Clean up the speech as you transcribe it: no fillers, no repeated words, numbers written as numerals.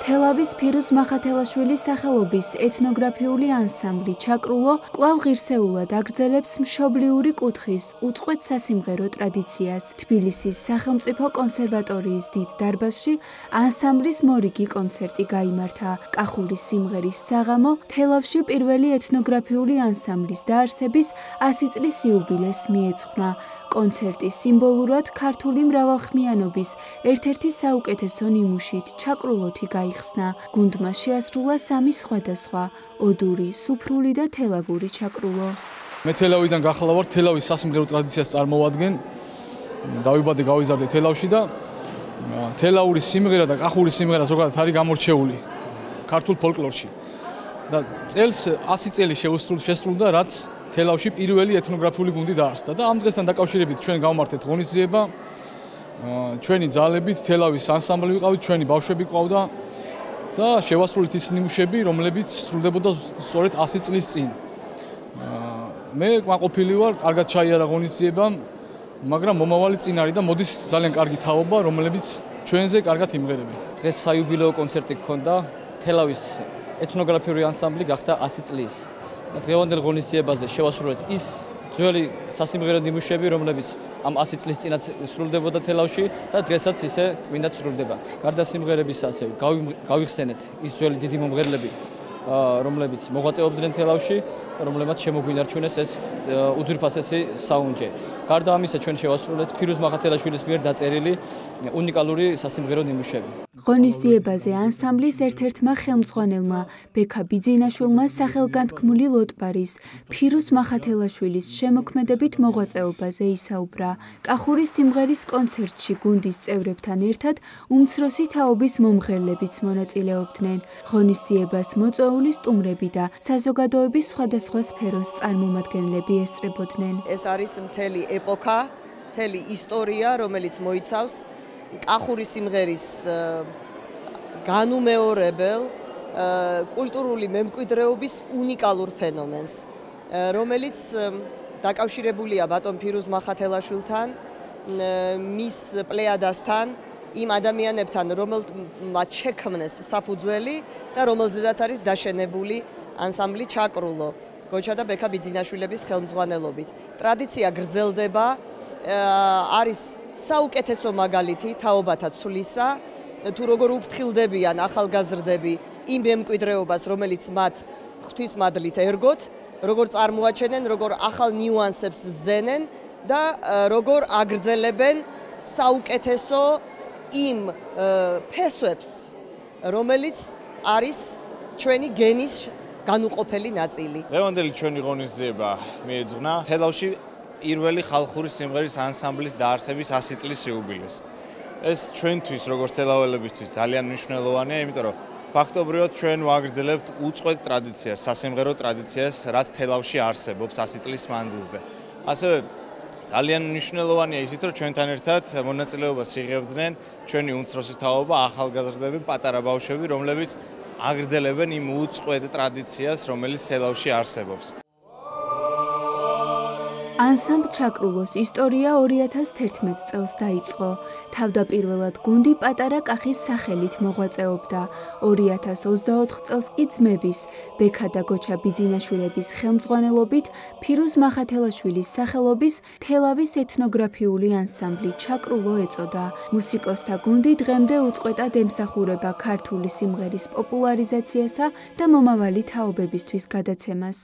თელავის ფირუზ მახათელაშვილის სახელობის ეთნოგრაფიული ანსამბლი ჩაკრულო კვლავ ღირსეულად აგრძელებს მშობლიური კუთხის უწყვეტ სასიმღერო ტრადიციას. თბილისის სახელმწიფო კონსერვატორიის დიდ დარბაზში ანსამბლის მორიგი კონცერტი გაიმართა. კახურის სიმღერის საღამო თელავში პირველი ეთნოგრაფიული ანსამბლის დაარსების 100 წლის იუბილეს მიეძღვნა. კონცერტის სიმბოლურად ქართული მრავალხმიანობის ერთ-ერთი საუკეთესო ნიმუშით ჩაკრულოთი გაიხსნა. გუნდმა შეასრულა 3 სხვადასხვა ოდური, სუფრული და თელავური ჩაკრულო. მე თელავიდან გახლა ვარ, თელავის სასიმღერო ტრადიციას წარმოვადგენ. დავიბადე, გავიზარდე თელავში და თელავური სიმღერა და კახური სიმღერა ზოგადად არის გამორჩეული ქართულ ფოლკლორში. და წელს 100 წელი შესრულდა, რაც თელავში პირველი ეთნოგრაფიული გუნდი დაარსდა და ამ დღესთან დაკავშირებით ჩვენ გავმართეთ ღონისძიება. ჩვენი ძალებით თელავის ანსამბლი ვიყავით, ჩვენი ბავშვები ყავდა და შევასრულეთ ის ნიმუშები, რომლებიც სრულდებოდა სწორედ 100 წლის წინ. მე კმაყოფილი ვარ, კარგად ჩაიარა ღონისძიება, მაგრამ მომავალი წინ არის და მოდის ძალიან კარგი თაობა, რომლებიც ჩვენზე კარგად იმღერებენ. დღეს საიუბილეო კონცერტი გქონდა, თელავის ეთნოგრაფიული ანსამბლი გახდა 100 წლის. დღევანდელ ღონისძიებაზე შევასრულეთ ის ძველი სასიმღერო ნიმუშები, რომლებიც ამ 100 წლის წინაც სრულდებოდა თელავში და დღესაც ისე წმინდად სრულდება. გარდა სიმღერებისა ასევე გავიხსენეთ ის ძველი დიდი მომღერლები, რომლებიც მოღვაწეობდნენ თელავში, რომლებმაც შემოგვინარჩუნეს ეს უძვირფასესი საუნჯე. გარდა ამისა ჩვენ შევასრულეთ ფირუზ მახათელაშვილის მიერ დაწერილი უნიკალური სასიმღერო ნიმუშები. ღონისძიებაზე ანსამბლის ერთ-ერთმა ხელმძღვანელმა ბექა ბიძინაშვილმა სახელგანთქმული ლოტბარის ფირუზ მახათელაშვილის შემოქმედებით მოღვაწეობაზე ისაუბრა. კახურის სიმღერის კონცერტში გუნდის წევრებთან ერთად უმცროსი თაობის მომღერლებიც მონაწილეობდნენ. ღონისძიებას მოწვეული სტუმრები და საზოგადოების სხვადასხვა სფეროს წარმომადგენლები ესწრებოდნენ. ეს არის მთელი ეპოქა, მთელი ისტორია, რომელიც მოიცავს კახური სიმღერის განუმეორებელ კულტურული მემკვიდრეობის უნიკალურ ფენომენს, რომელიც დაკავშირებულია ბატონ ფირუზ მახათელაშვილთან, მის პლეიადასთან, იმ ადამიანებთან, რომელმაც შექმნეს საფუძველი და რომელზედაც არის დაშენებული ანსამბლი ჩაკრულო გოჩა და ბექა ბიძინაშვილების ხელმძღვანელობით. ტრადიცია გრძელდება, არის საუკეთესო მაგალითი თაობათა ცვლისა, თუ როგორ უფრთხილდებიან ახალგაზრდები იმ მემკვიდრეობას, რომელიც მათ ღვთისმადლით ერგოთ, როგორ წარმოაჩენენ, როგორ ახალ ნიუანსებს ზენენ და როგორ აგრძელებენ საუკეთესო იმ ფესვებს, რომელიც არის ჩვენი გენის განუყოფელი ნაწილი. დღევანდელი ჩვენი ღონისძიება მიეძღვნა თელავში პირველი ხალხური სიმღერის ანსამბლის დაარსების 100 წლის იუბილეს. ეს ჩვენთვის, როგორც თელაველებისთვის ძალიან მნიშვნელოვანია, იმიტომ რომ ფაქტობრივად ჩვენ ვაგრძელებთ უწყვეტ ტრადიციას, სასიმღერო ტრადიციას, რაც თელავში არსებობს 100 წლის მანძილზე. ასევე ძალიან მნიშვნელოვანია ისიც, რომ ჩვენთან ერთად მონაწილეობას იღებდნენ ჩვენი უმცროსი თაობა, ახალგაზრდები, პატარა ბავშვები, რომლებიც აგრძელებენ იმ უწყვეტ ტრადიციას, რომელიც თელავში არსებობს. ანსამბლ ჩაკრულოს ისტორია 2011 წელს დაიწყო. თავდაპირველად გუნდი პატარა კახის სახელით მოღვაწეობდა. 2024 წელს კი ძმების ბექა და გოჩა ბიძინაშვილების ხელმძღვანელობით ფირუზ მახათელაშვილის სახელობის თელავის ეთნოგრაფიული ანსამბლი ჩაკრულო ეწოდა. მუსიკოსთა გუნდი დღემდე უწყვეტად ემსახურება ქართული სიმღერის პოპულარიზაციასა და მომავალი თაობებისთვის გადაცემას.